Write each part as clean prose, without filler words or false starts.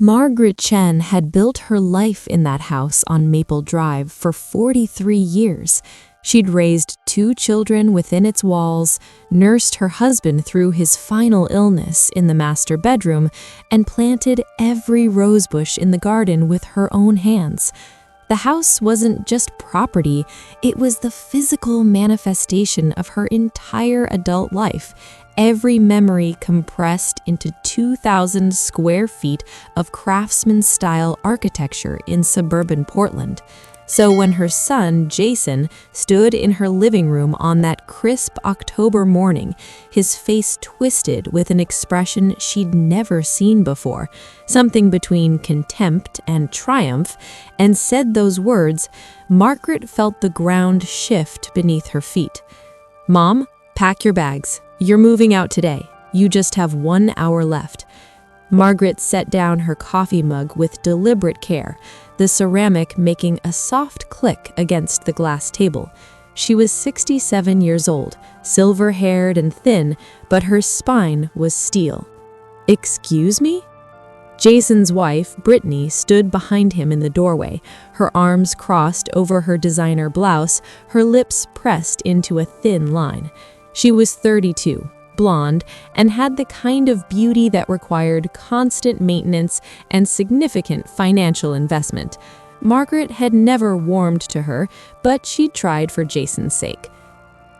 Margaret Chen had built her life in that house on Maple Drive for 43 years. She'd raised 2 children within its walls, nursed her husband through his final illness in the master bedroom, and planted every rosebush in the garden with her own hands. The house wasn't just property, it was the physical manifestation of her entire adult life, every memory compressed into 2,000 square feet of craftsman-style architecture in suburban Portland. So when her son, Jason, stood in her living room on that crisp October morning, his face twisted with an expression she'd never seen before, something between contempt and triumph, and said those words, Margaret felt the ground shift beneath her feet. "Mom, pack your bags. You're moving out today. You just have 1 hour left." Margaret set down her coffee mug with deliberate care, the ceramic making a soft click against the glass table. She was 67 years old, silver-haired and thin, but her spine was steel. "Excuse me?" Jason's wife, Brittany, stood behind him in the doorway, her arms crossed over her designer blouse, her lips pressed into a thin line. She was 32. Blonde, and had the kind of beauty that required constant maintenance and significant financial investment. Margaret had never warmed to her, but she tried for Jason's sake.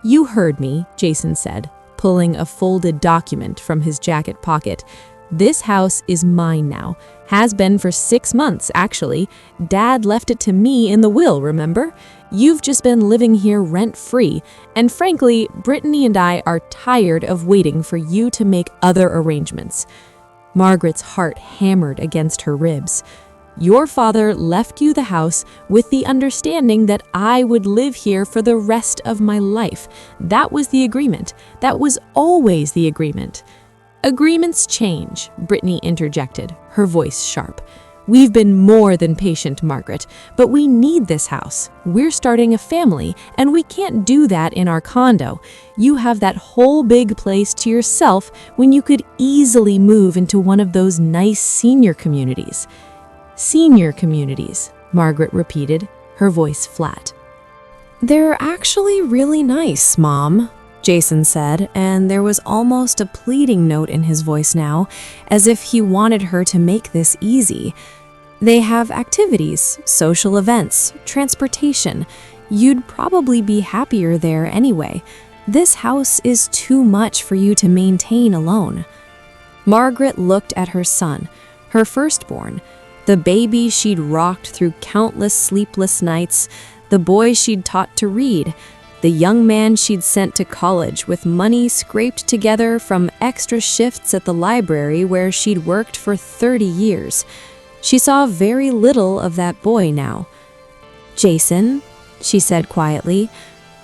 "You heard me," Jason said, pulling a folded document from his jacket pocket. "This house is mine now. Has been for 6 months, actually. Dad left it to me in the will, remember? You've just been living here rent-free, and frankly, Brittany and I are tired of waiting for you to make other arrangements." Margaret's heart hammered against her ribs. "Your father left you the house with the understanding that I would live here for the rest of my life. That was the agreement. That was always the agreement." "Agreements change," Brittany interjected, her voice sharp. "We've been more than patient, Margaret, but we need this house. We're starting a family, and we can't do that in our condo. You have that whole big place to yourself when you could easily move into one of those nice senior communities." "Senior communities," Margaret repeated, her voice flat. "They're actually really nice, Mom," Jason said, and there was almost a pleading note in his voice now, as if he wanted her to make this easy. "They have activities, social events, transportation. You'd probably be happier there anyway. This house is too much for you to maintain alone." Margaret looked at her son, her firstborn, the baby she'd rocked through countless sleepless nights, the boy she'd taught to read, the young man she'd sent to college with money scraped together from extra shifts at the library where she'd worked for 30 years. She saw very little of that boy now. "Jason," she said quietly,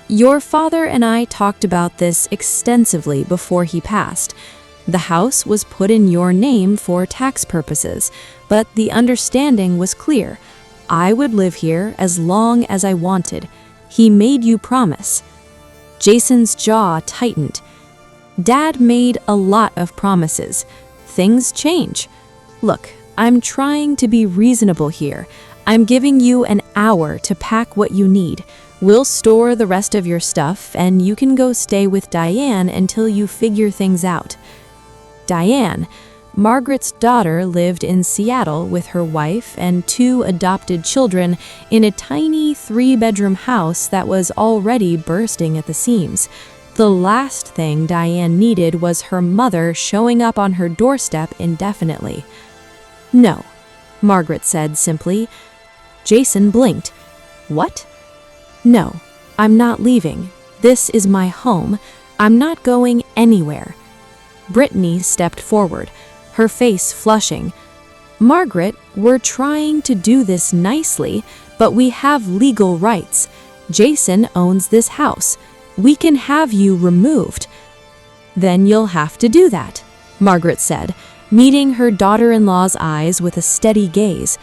"your father and I talked about this extensively before he passed. The house was put in your name for tax purposes, but the understanding was clear. I would live here as long as I wanted. He made you promise." Jason's jaw tightened. Dad made a lot of promises. Things change. "Look, I'm trying to be reasonable here. I'm giving you an hour to pack what you need. We'll store the rest of your stuff, and you can go stay with Diane until you figure things out." Diane, Margaret's daughter, lived in Seattle with her wife and 2 adopted children in a tiny 3-bedroom house that was already bursting at the seams. The last thing Diane needed was her mother showing up on her doorstep indefinitely. "No," Margaret said simply. Jason blinked. "What?" "No, I'm not leaving. This is my home. I'm not going anywhere." Brittany stepped forward, her face flushing. "Margaret, we're trying to do this nicely, but we have legal rights. Jason owns this house. We can have you removed." "Then you'll have to do that," Margaret said, meeting her daughter-in-law's eyes with a steady gaze.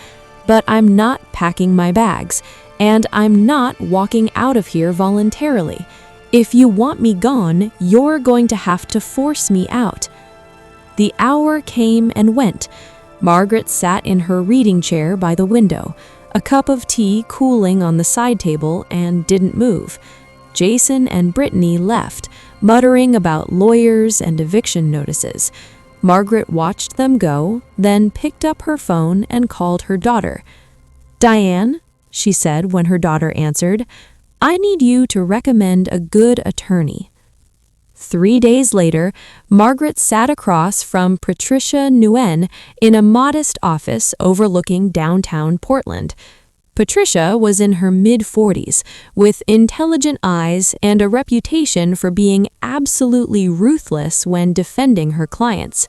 "But I'm not packing my bags, and I'm not walking out of here voluntarily. If you want me gone, you're going to have to force me out." The hour came and went. Margaret sat in her reading chair by the window, a cup of tea cooling on the side table, and didn't move. Jason and Brittany left, muttering about lawyers and eviction notices. Margaret watched them go, then picked up her phone and called her daughter. "Diane," she said when her daughter answered, "I need you to recommend a good attorney." 3 days later, Margaret sat across from Patricia Nguyen in a modest office overlooking downtown Portland. Patricia was in her mid-40s, with intelligent eyes and a reputation for being absolutely ruthless when defending her clients.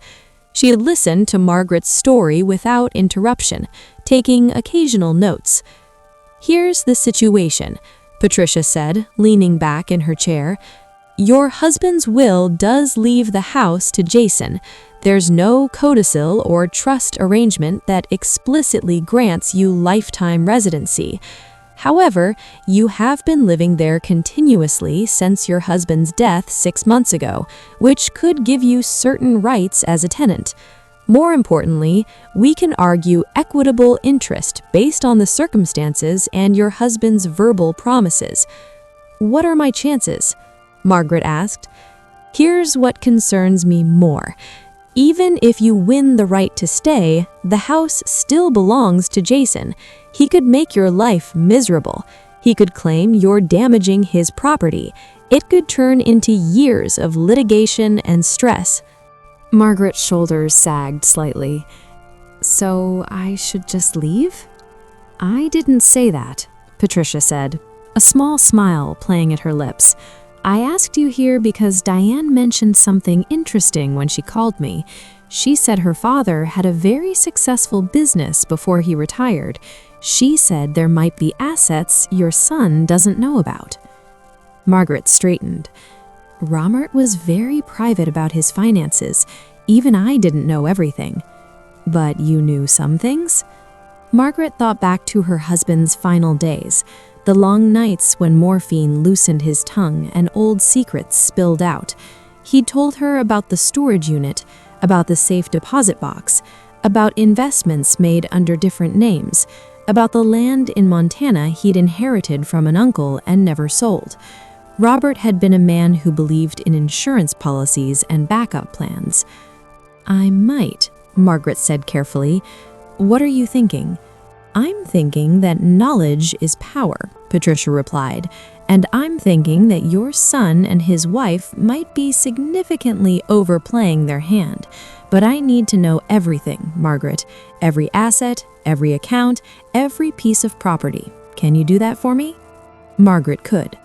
She had listened to Margaret's story without interruption, taking occasional notes. "Here's the situation," Patricia said, leaning back in her chair. "Your husband's will does leave the house to Jason. There's no codicil or trust arrangement that explicitly grants you lifetime residency. However, you have been living there continuously since your husband's death 6 months ago, which could give you certain rights as a tenant. More importantly, we can argue equitable interest based on the circumstances and your husband's verbal promises." "What are my chances?" Margaret asked. "Here's what concerns me more. Even if you win the right to stay, the house still belongs to Jason. He could make your life miserable. He could claim you're damaging his property. It could turn into years of litigation and stress." Margaret's shoulders sagged slightly. "So I should just leave?" "I didn't say that," Patricia said, a small smile playing at her lips. "I asked you here because Diane mentioned something interesting when she called me. She said her father had a very successful business before he retired. She said there might be assets your son doesn't know about." Margaret straightened. "Robert was very private about his finances. Even I didn't know everything." "But you knew some things?" Margaret thought back to her husband's final days, the long nights when morphine loosened his tongue and old secrets spilled out. He'd told her about the storage unit, about the safe deposit box, about investments made under different names, about the land in Montana he'd inherited from an uncle and never sold. Robert had been a man who believed in insurance policies and backup plans. "I might," Margaret said carefully. "What are you thinking?" "I'm thinking that knowledge is power," Patricia replied, "and I'm thinking that your son and his wife might be significantly overplaying their hand. But I need to know everything, Margaret. Every asset, every account, every piece of property. Can you do that for me?" Margaret could.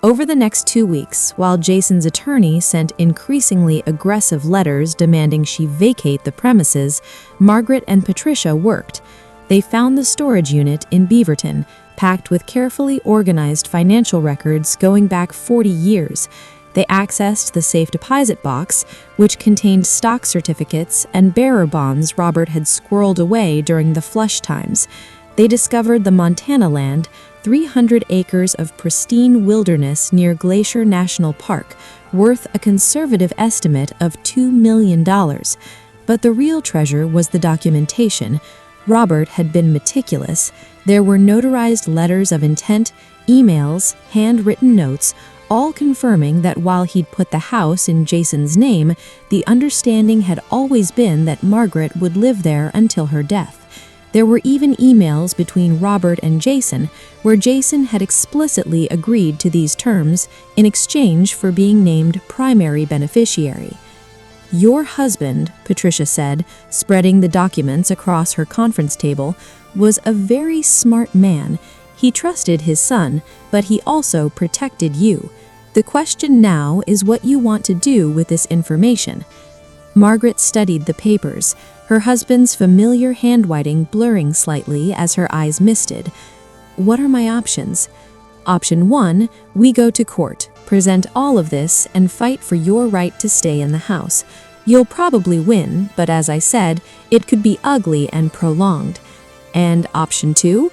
Over the next 2 weeks, while Jason's attorney sent increasingly aggressive letters demanding she vacate the premises, Margaret and Patricia worked. They found the storage unit in Beaverton, packed with carefully organized financial records going back 40 years. They accessed the safe deposit box, which contained stock certificates and bearer bonds Robert had squirreled away during the flush times. They discovered the Montana land, 300 acres of pristine wilderness near Glacier National Park, worth a conservative estimate of $2 million. But the real treasure was the documentation. Robert had been meticulous. There were notarized letters of intent, emails, handwritten notes, all confirming that while he'd put the house in Jason's name, the understanding had always been that Margaret would live there until her death. There were even emails between Robert and Jason where Jason had explicitly agreed to these terms in exchange for being named primary beneficiary. "Your husband," Patricia said, spreading the documents across her conference table, "was a very smart man. He trusted his son, but he also protected you. The question now is what you want to do with this information." Margaret studied the papers, her husband's familiar handwriting blurring slightly as her eyes misted. "What are my options?" "Option 1, we go to court, present all of this, and fight for your right to stay in the house. You'll probably win, but as I said, it could be ugly and prolonged." "And option 2?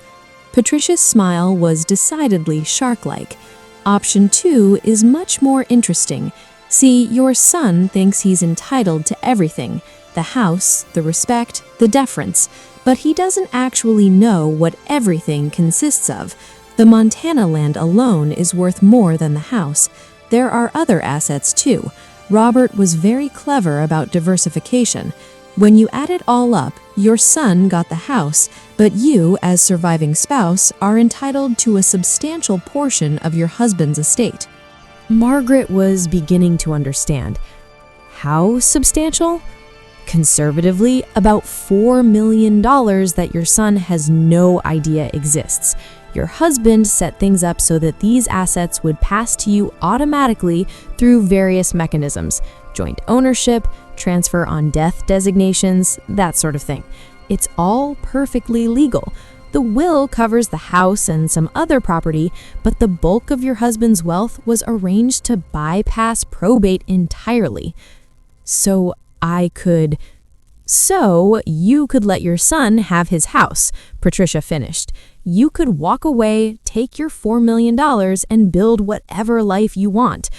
Patricia's smile was decidedly shark-like. "Option 2 is much more interesting. See, your son thinks he's entitled to everything. the house, the respect, the deference, but he doesn't actually know what everything consists of. The Montana land alone is worth more than the house. There are other assets too. Robert was very clever about diversification. When you add it all up, your son got the house, but you, as surviving spouse, are entitled to a substantial portion of your husband's estate. Margaret was beginning to understand. How substantial? Conservatively, about $4 million that your son has no idea exists. Your husband set things up so that these assets would pass to you automatically through various mechanisms: joint ownership, transfer on death designations, that sort of thing. It's all perfectly legal. The will covers the house and some other property, but the bulk of your husband's wealth was arranged to bypass probate entirely. So you could let your son have his house, Patricia finished. You could walk away, take your $4 million, and build whatever life you want.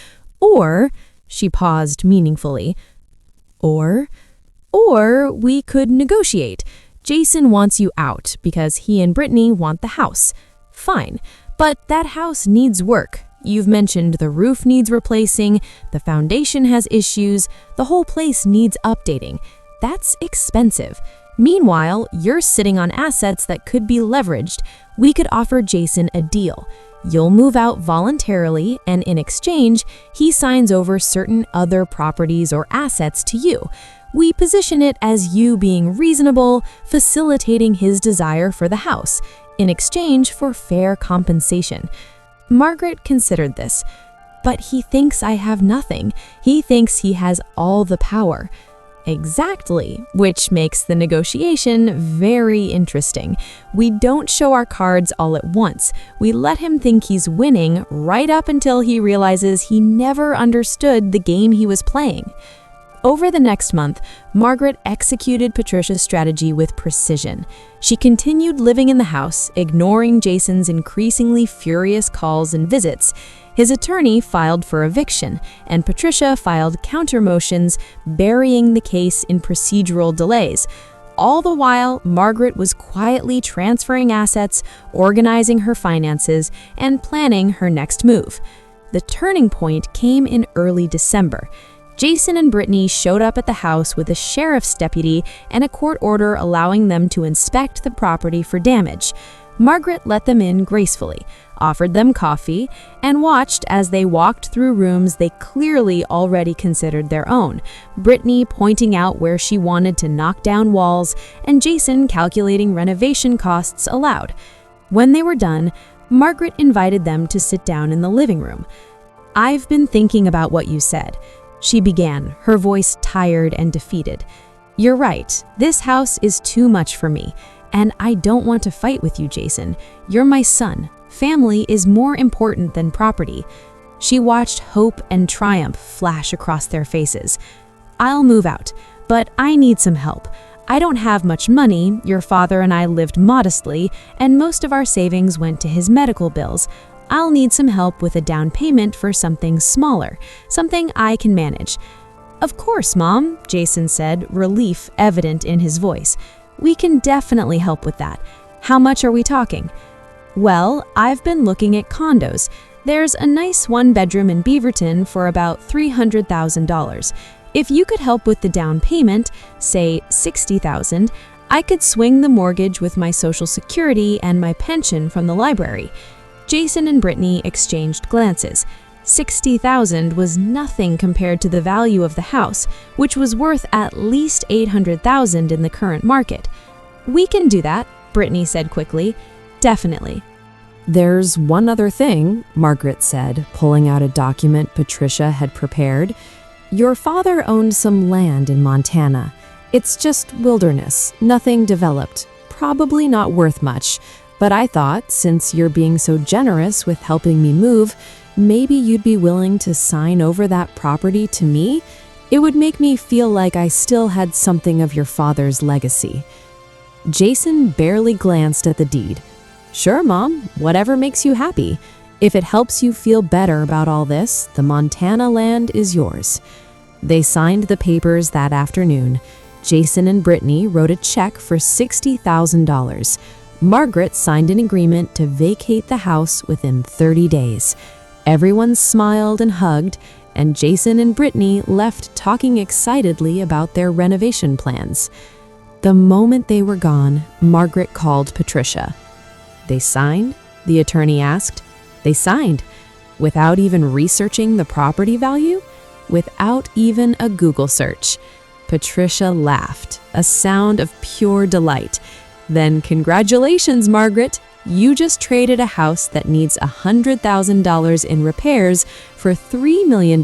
Or, she paused meaningfully, or we could negotiate. Jason wants you out because he and Brittany want the house. Fine, but that house needs work. You've mentioned the roof needs replacing, the foundation has issues, the whole place needs updating. That's expensive. Meanwhile, you're sitting on assets that could be leveraged. We could offer Jason a deal. You'll move out voluntarily, and in exchange, he signs over certain other properties or assets to you. We position it as you being reasonable, facilitating his desire for the house, in exchange for fair compensation. Margaret considered this. But he thinks I have nothing. He thinks he has all the power. Exactly, which makes the negotiation very interesting. We don't show our cards all at once. We let him think he's winning right up until he realizes he never understood the game he was playing. Over the next month, Margaret executed Patricia's strategy with precision. She continued living in the house, ignoring Jason's increasingly furious calls and visits. His attorney filed for eviction, and Patricia filed counter motions, burying the case in procedural delays. All the while, Margaret was quietly transferring assets, organizing her finances, and planning her next move. The turning point came in early December. Jason and Brittany showed up at the house with a sheriff's deputy and a court order allowing them to inspect the property for damage. Margaret let them in gracefully, offered them coffee, and watched as they walked through rooms they clearly already considered their own, Brittany pointing out where she wanted to knock down walls, and Jason calculating renovation costs aloud. When they were done, Margaret invited them to sit down in the living room. "I've been thinking about what you said," she began, her voice tired and defeated. "You're right, this house is too much for me. And I don't want to fight with you, Jason. You're my son. Family is more important than property." She watched hope and triumph flash across their faces. "I'll move out, but I need some help. I don't have much money. Your father and I lived modestly, and most of our savings went to his medical bills. I'll need some help with a down payment for something smaller, something I can manage." "Of course, Mom," Jason said, relief evident in his voice. "We can definitely help with that. How much are we talking?" "Well, I've been looking at condos. There's a nice one-bedroom in Beaverton for about $300,000. If you could help with the down payment, say $60,000, I could swing the mortgage with my Social Security and my pension from the library." Jason and Brittany exchanged glances. $60,000 was nothing compared to the value of the house, which was worth at least $800,000 in the current market. "We can do that," Brittany said quickly. "Definitely." "There's one other thing," Margaret said, pulling out a document Patricia had prepared. "Your father owned some land in Montana. It's just wilderness, nothing developed, probably not worth much. But I thought, since you're being so generous with helping me move, maybe you'd be willing to sign over that property to me? It would make me feel like I still had something of your father's legacy." Jason barely glanced at the deed. "Sure, Mom, whatever makes you happy. If it helps you feel better about all this, the Montana land is yours." They signed the papers that afternoon. Jason and Brittany wrote a check for $60,000. Margaret signed an agreement to vacate the house within 30 days. Everyone smiled and hugged, and Jason and Brittany left talking excitedly about their renovation plans. The moment they were gone, Margaret called Patricia. "They signed?" the attorney asked. "They signed. Without even researching the property value? Without even a Google search." Patricia laughed, a sound of pure delight. "Then congratulations, Margaret. You just traded a house that needs $100,000 in repairs for $3 million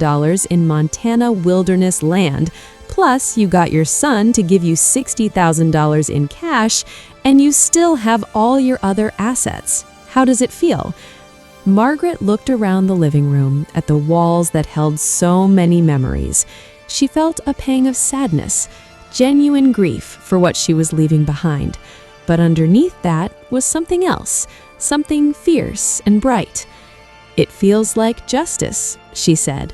in Montana wilderness land. Plus, you got your son to give you $60,000 in cash, and you still have all your other assets. How does it feel?" Margaret looked around the living room at the walls that held so many memories. She felt a pang of sadness, genuine grief for what she was leaving behind. But underneath that was something else, something fierce and bright. "It feels like justice," she said.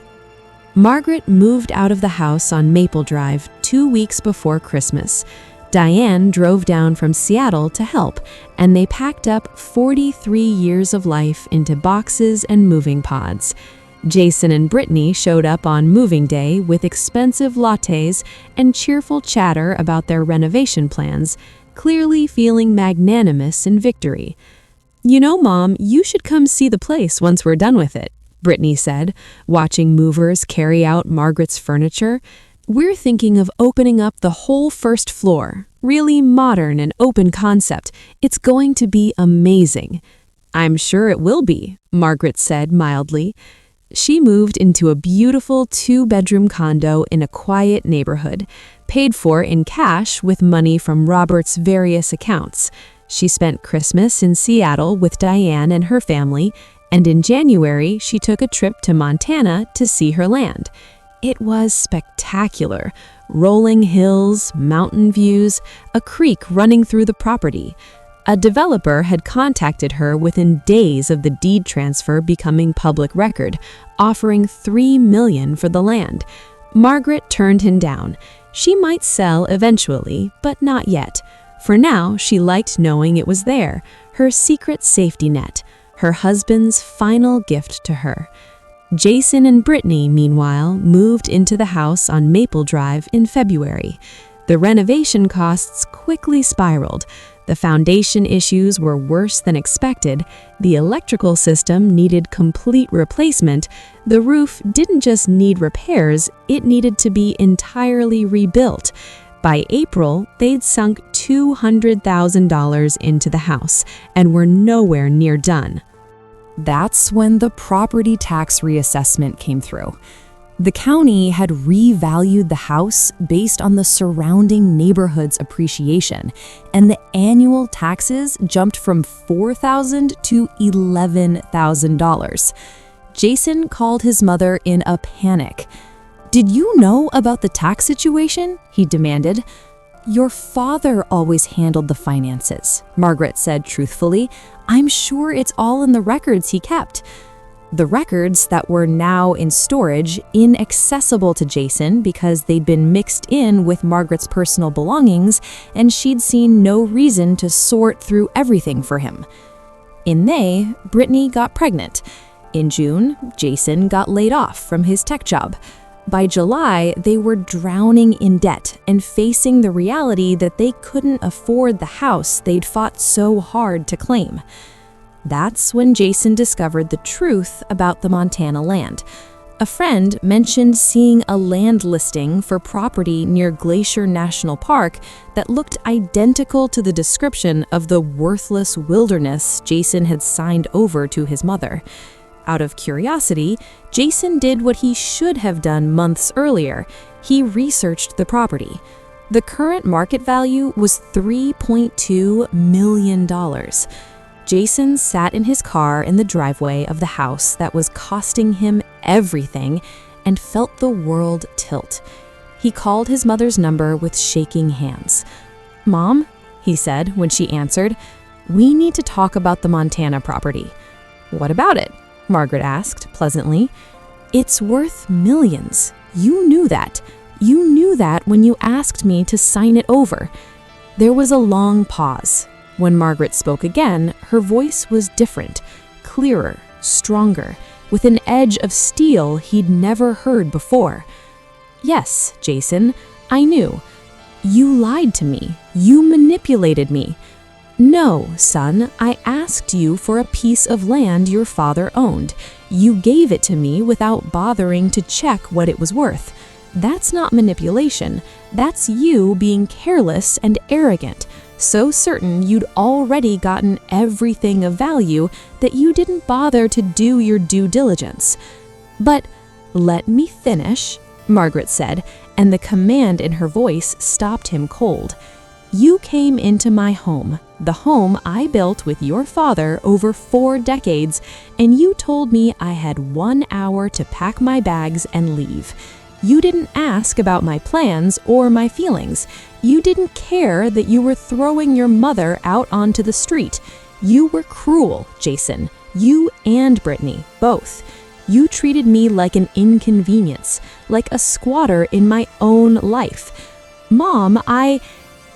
Margaret moved out of the house on Maple Drive 2 weeks before Christmas. Diane drove down from Seattle to help, and they packed up 43 years of life into boxes and moving pods. Jason and Brittany showed up on moving day with expensive lattes and cheerful chatter about their renovation plans, clearly feeling magnanimous in victory. "You know, Mom, you should come see the place once we're done with it," Brittany said, watching movers carry out Margaret's furniture. "We're thinking of opening up the whole first floor. Really modern and open concept. It's going to be amazing." "I'm sure it will be," Margaret said mildly. She moved into a beautiful 2-bedroom condo in a quiet neighborhood, paid for in cash with money from Robert's various accounts. She spent Christmas in Seattle with Diane and her family, and in January she took a trip to Montana to see her land. It was spectacular. Rolling hills, mountain views, a creek running through the property. A developer had contacted her within days of the deed transfer becoming public record, offering $3 million for the land. Margaret turned him down. She might sell eventually, but not yet. For now, she liked knowing it was there, her secret safety net, her husband's final gift to her. Jason and Brittany, meanwhile, moved into the house on Maple Drive in February. The renovation costs quickly spiraled. The foundation issues were worse than expected. The electrical system needed complete replacement. The roof didn't just need repairs, it needed to be entirely rebuilt. By April, they'd sunk $200,000 into the house and were nowhere near done. That's when the property tax reassessment came through. The county had revalued the house based on the surrounding neighborhood's appreciation, and the annual taxes jumped from $4,000 to $11,000. Jason called his mother in a panic. "Did you know about the tax situation?" he demanded. "Your father always handled the finances," Margaret said truthfully. "I'm sure it's all in the records he kept." The records that were now in storage, inaccessible to Jason because they'd been mixed in with Margaret's personal belongings, and she'd seen no reason to sort through everything for him. In May, Brittany got pregnant. In June, Jason got laid off from his tech job. By July, they were drowning in debt and facing the reality that they couldn't afford the house they'd fought so hard to claim. That's when Jason discovered the truth about the Montana land. A friend mentioned seeing a land listing for property near Glacier National Park that looked identical to the description of the worthless wilderness Jason had signed over to his mother. Out of curiosity, Jason did what he should have done months earlier. He researched the property. The current market value was $3.2 million. Jason sat in his car in the driveway of the house that was costing him everything and felt the world tilt. He called his mother's number with shaking hands. "Mom," he said when she answered, "we need to talk about the Montana property." "What about it?" Margaret asked pleasantly. "It's worth millions. You knew that. You knew that when you asked me to sign it over." There was a long pause. When Margaret spoke again, her voice was different, clearer, stronger, with an edge of steel he'd never heard before. "Yes, Jason, I knew. You lied to me. You manipulated me. No, son, I asked you for a piece of land your father owned. You gave it to me without bothering to check what it was worth. That's not manipulation. That's you being careless and arrogant, so certain you'd already gotten everything of value that you didn't bother to do your due diligence." "But let me finish," Margaret said, and the command in her voice stopped him cold. "You came into my home, the home I built with your father over 4 decades, and you told me I had 1 hour to pack my bags and leave. You didn't ask about my plans or my feelings. You didn't care that you were throwing your mother out onto the street. You were cruel, Jason. You and Brittany, both. You treated me like an inconvenience, like a squatter in my own life. Mom,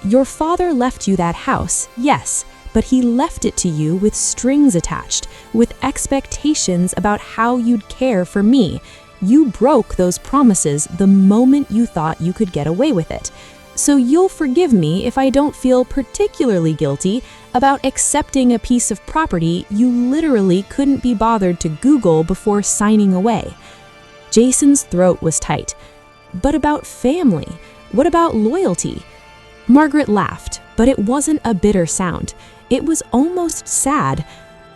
Your father left you that house, yes, but he left it to you with strings attached, with expectations about how you'd care for me. You broke those promises the moment you thought you could get away with it. So you'll forgive me if I don't feel particularly guilty about accepting a piece of property you literally couldn't be bothered to Google before signing away." Jason's throat was tight. "But about family? What about loyalty?" Margaret laughed, but it wasn't a bitter sound. It was almost sad.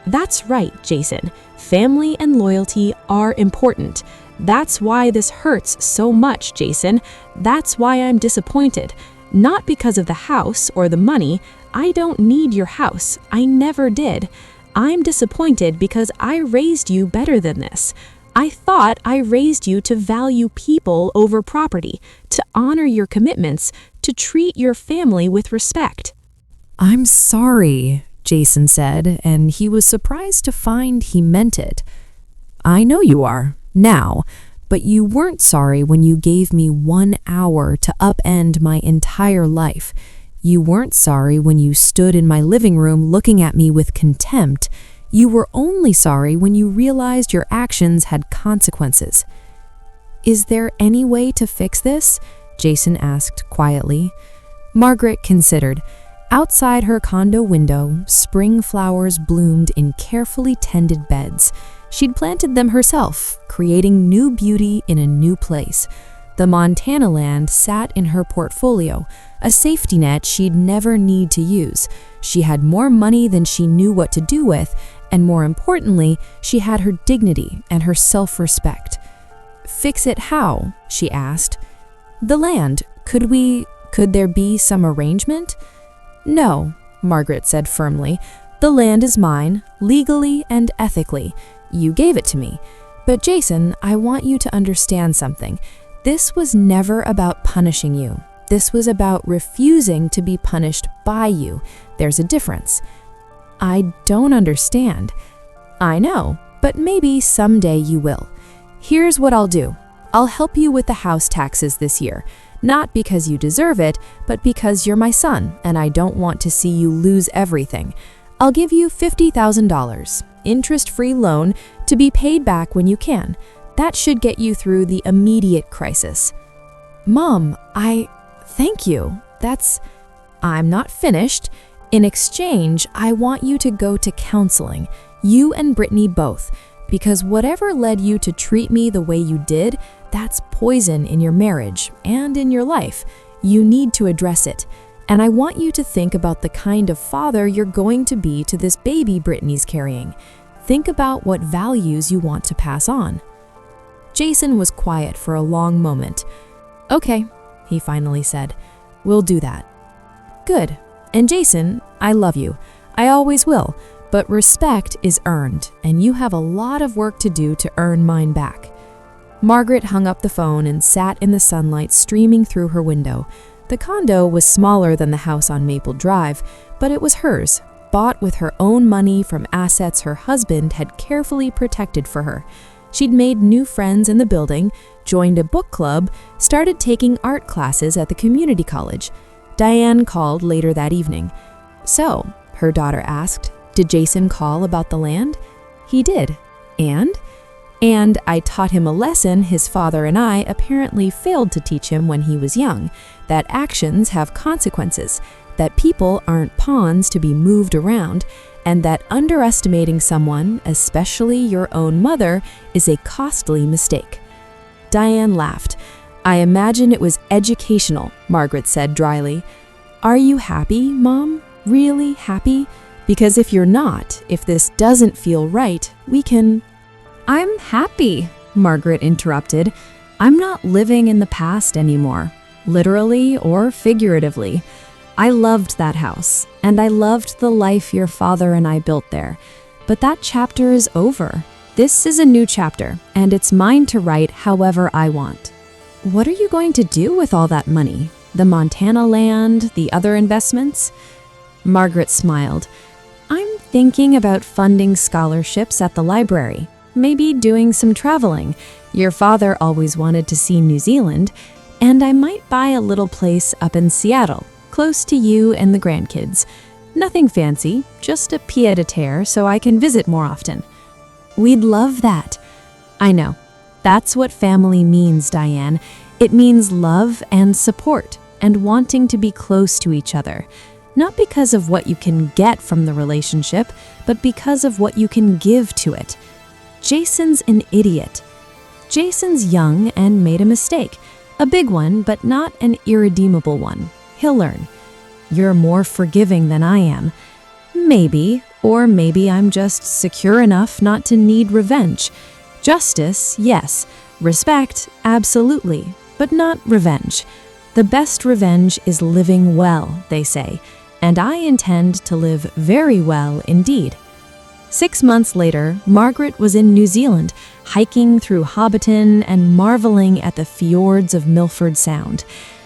"That's right, Jason. Family and loyalty are important. That's why this hurts so much, Jason. That's why I'm disappointed. Not because of the house or the money. I don't need your house. I never did. I'm disappointed because I raised you better than this. I thought I raised you to value people over property, to honor your commitments, to treat your family with respect." "I'm sorry," Jason said, and he was surprised to find he meant it. "I know you are. Now, but you weren't sorry when you gave me 1 hour to upend my entire life. You weren't sorry when you stood in my living room looking at me with contempt. You were only sorry when you realized your actions had consequences." "Is there any way to fix this?" Jason asked quietly. Margaret considered. Outside her condo window, spring flowers bloomed in carefully tended beds. She'd planted them herself, creating new beauty in a new place. The Montana land sat in her portfolio, a safety net she'd never need to use. She had more money than she knew what to do with, and more importantly, she had her dignity and her self-respect. "Fix it how?" she asked. "The land. Could there be some arrangement?" "No," Margaret said firmly. "The land is mine, legally and ethically. You gave it to me. But Jason, I want you to understand something. This was never about punishing you. This was about refusing to be punished by you. There's a difference." "I don't understand." "I know, but maybe someday you will. Here's what I'll do. I'll help you with the house taxes this year. Not because you deserve it, but because you're my son, and I don't want to see you lose everything. I'll give you $50,000, interest-free loan, to be paid back when you can. That should get you through the immediate crisis." "Mom, thank you. I'm not finished. In exchange, I want you to go to counseling, you and Brittany both, because whatever led you to treat me the way you did, that's poison in your marriage and in your life. You need to address it. And I want you to think about the kind of father you're going to be to this baby Brittany's carrying. Think about what values you want to pass on." Jason was quiet for a long moment. "Okay," he finally said. "We'll do that." "Good. And Jason, I love you. I always will. But respect is earned, and you have a lot of work to do to earn mine back." Margaret hung up the phone and sat in the sunlight streaming through her window. The condo was smaller than the house on Maple Drive, but it was hers, bought with her own money from assets her husband had carefully protected for her. She'd made new friends in the building, joined a book club, started taking art classes at the community college. Diane called later that evening. "So," her daughter asked, "did Jason call about the land?" "He did." And I taught him a lesson his father and I apparently failed to teach him when he was young, that actions have consequences, that people aren't pawns to be moved around, and that underestimating someone, especially your own mother, is a costly mistake." Diane laughed. "I imagine it was educational," Margaret said dryly. "Are you happy, Mom? Really happy? Because if you're not, if this doesn't feel right, we can—" "I'm happy," Margaret interrupted. "I'm not living in the past anymore, literally or figuratively. I loved that house, and I loved the life your father and I built there. But that chapter is over. This is a new chapter, and it's mine to write however I want." "What are you going to do with all that money? The Montana land, the other investments?" Margaret smiled. "I'm thinking about funding scholarships at the library. Maybe doing some traveling. Your father always wanted to see New Zealand. And I might buy a little place up in Seattle, close to you and the grandkids. Nothing fancy, just a pied-à-terre so I can visit more often." "We'd love that." "I know. That's what family means, Diane. It means love and support and wanting to be close to each other. Not because of what you can get from the relationship, but because of what you can give to it. Jason's an idiot. Jason's young and made a mistake. A big one, but not an irredeemable one. He'll learn. You're more forgiving than I am. Maybe, or maybe I'm just secure enough not to need revenge. Justice, yes. Respect, absolutely, but not revenge. The best revenge is living well, they say, and I intend to live very well indeed." 6 months later, Margaret was in New Zealand, hiking through Hobbiton and marveling at the fjords of Milford Sound.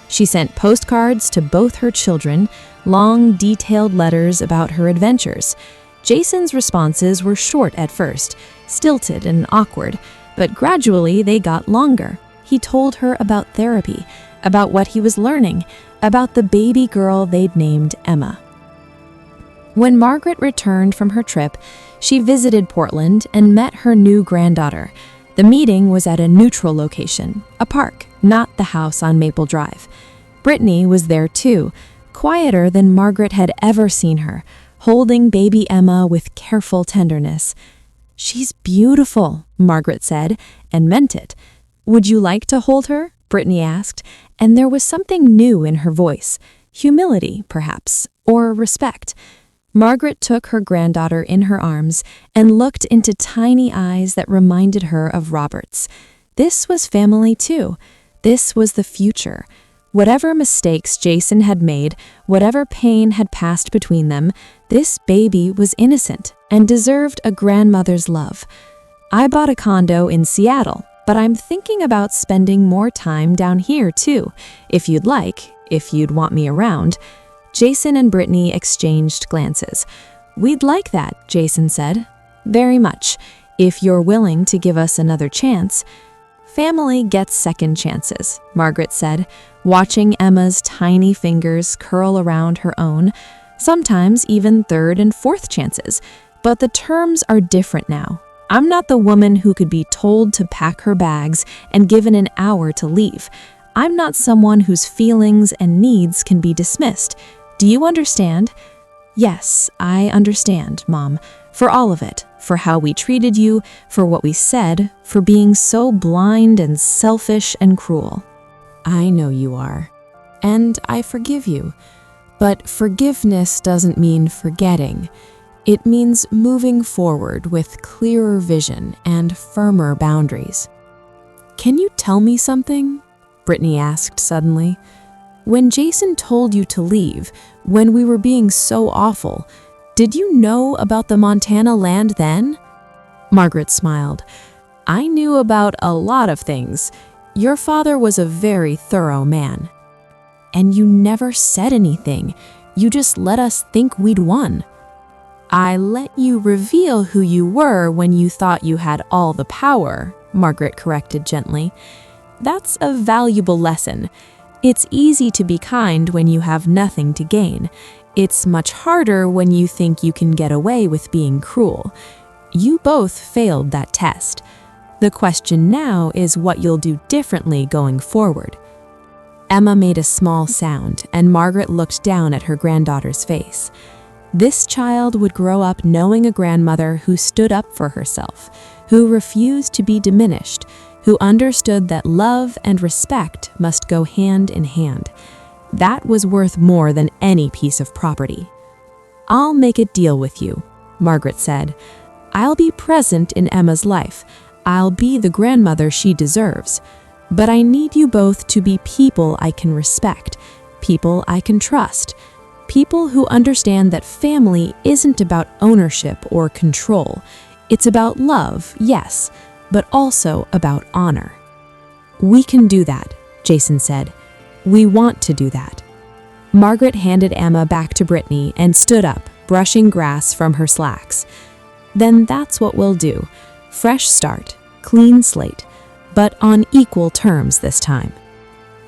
She sent postcards to both her children, long, detailed letters about her adventures. Jason's responses were short at first, stilted and awkward, but gradually they got longer. He told her about therapy, about what he was learning, about the baby girl they'd named Emma. When Margaret returned from her trip, she visited Portland and met her new granddaughter. The meeting was at a neutral location, a park, not the house on Maple Drive. Brittany was there too, quieter than Margaret had ever seen her, holding baby Emma with careful tenderness. "She's beautiful," Margaret said, and meant it. "Would you like to hold her?" Brittany asked, and there was something new in her voice. Humility, perhaps, or respect. Margaret took her granddaughter in her arms and looked into tiny eyes that reminded her of Robert's. This was family too. This was the future. Whatever mistakes Jason had made, whatever pain had passed between them, this baby was innocent and deserved a grandmother's love. "I bought a condo in Seattle, but I'm thinking about spending more time down here too, if you'd like, if you'd want me around." Jason and Brittany exchanged glances. "We'd like that," Jason said. "Very much, if you're willing to give us another chance." "Family gets second chances," Margaret said, watching Emma's tiny fingers curl around her own, sometimes even third and fourth chances. But the terms are different now. I'm not the woman who could be told to pack her bags and given an hour to leave. I'm not someone whose feelings and needs can be dismissed. Do you understand? "Yes, I understand, Mom. For all of it. For how we treated you, for what we said, for being so blind and selfish and cruel." "I know you are. And I forgive you. But forgiveness doesn't mean forgetting. It means moving forward with clearer vision and firmer boundaries." "Can you tell me something?" Brittany asked suddenly. "When Jason told you to leave, when we were being so awful, did you know about the Montana land then?" Margaret smiled. "I knew about a lot of things. Your father was a very thorough man." "And you never said anything. You just let us think we'd won." "I let you reveal who you were when you thought you had all the power," Margaret corrected gently. That's a valuable lesson. It's easy to be kind when you have nothing to gain. It's much harder when you think you can get away with being cruel. You both failed that test. The question now is what you'll do differently going forward. Emma made a small sound, and Margaret looked down at her granddaughter's face. This child would grow up knowing a grandmother who stood up for herself, who refused to be diminished, who understood that love and respect must go hand in hand. That was worth more than any piece of property. "I'll make a deal with you," Margaret said. "I'll be present in Emma's life. I'll be the grandmother she deserves. But I need you both to be people I can respect, people I can trust, people who understand that family isn't about ownership or control. It's about love, yes, but also about honor." "We can do that," Jason said. "We want to do that." Margaret handed Emma back to Brittany and stood up, brushing grass from her slacks. "Then that's what we'll do. Fresh start, clean slate, but on equal terms this time."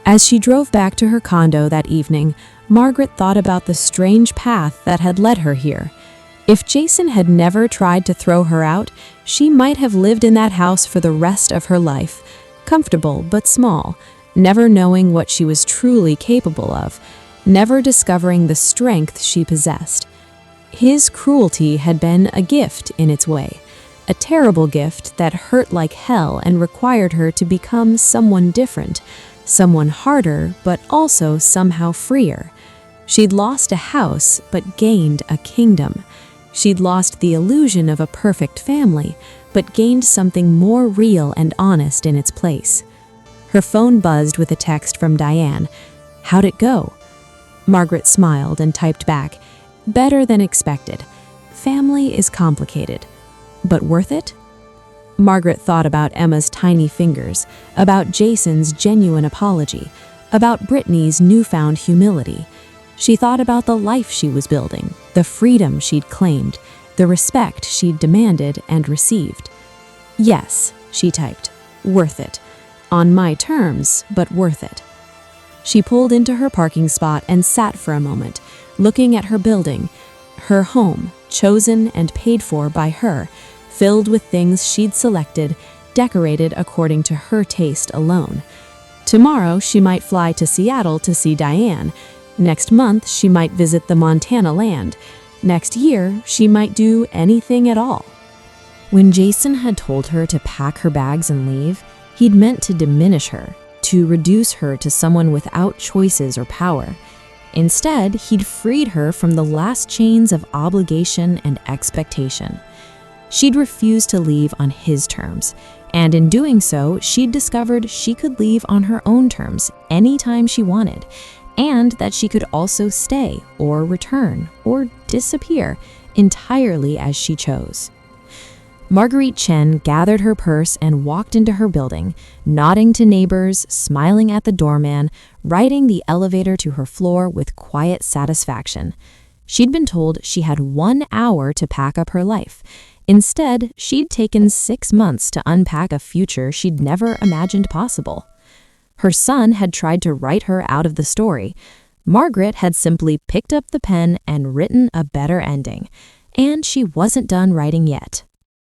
As she drove back to her condo that evening, Margaret thought about the strange path that had led her here. If Jason had never tried to throw her out, she might have lived in that house for the rest of her life, comfortable but small, never knowing what she was truly capable of, never discovering the strength she possessed. His cruelty had been a gift in its way, a terrible gift that hurt like hell and required her to become someone different, someone harder, but also somehow freer. She'd lost a house, but gained a kingdom. She'd lost the illusion of a perfect family, but gained something more real and honest in its place. Her phone buzzed with a text from Diane. "How'd it go?" Margaret smiled and typed back, "Better than expected. Family is complicated. But worth it?" Margaret thought about Emma's tiny fingers, about Jason's genuine apology, about Brittany's newfound humility. She thought about the life she was building, the freedom she'd claimed, the respect she'd demanded and received. "Yes," she typed, "worth it. On my terms, but worth it." She pulled into her parking spot and sat for a moment, looking at her building, her home, chosen and paid for by her, filled with things she'd selected, decorated according to her taste alone. Tomorrow she might fly to Seattle to see Diane. Next month she might visit the Montana land. Next year she might do anything at all. When Jason had told her to pack her bags and leave, he'd meant to diminish her, to reduce her to someone without choices or power. Instead, he'd freed her from the last chains of obligation and expectation. She'd refused to leave on his terms, and in doing so, she'd discovered she could leave on her own terms anytime she wanted, and that she could also stay or return or disappear entirely as she chose. Marguerite Chen gathered her purse and walked into her building, nodding to neighbors, smiling at the doorman, riding the elevator to her floor with quiet satisfaction. She'd been told she had 1 hour to pack up her life. Instead, she'd taken 6 months to unpack a future she'd never imagined possible. Her son had tried to write her out of the story. Margaret had simply picked up the pen and written a better ending. And she wasn't done writing yet.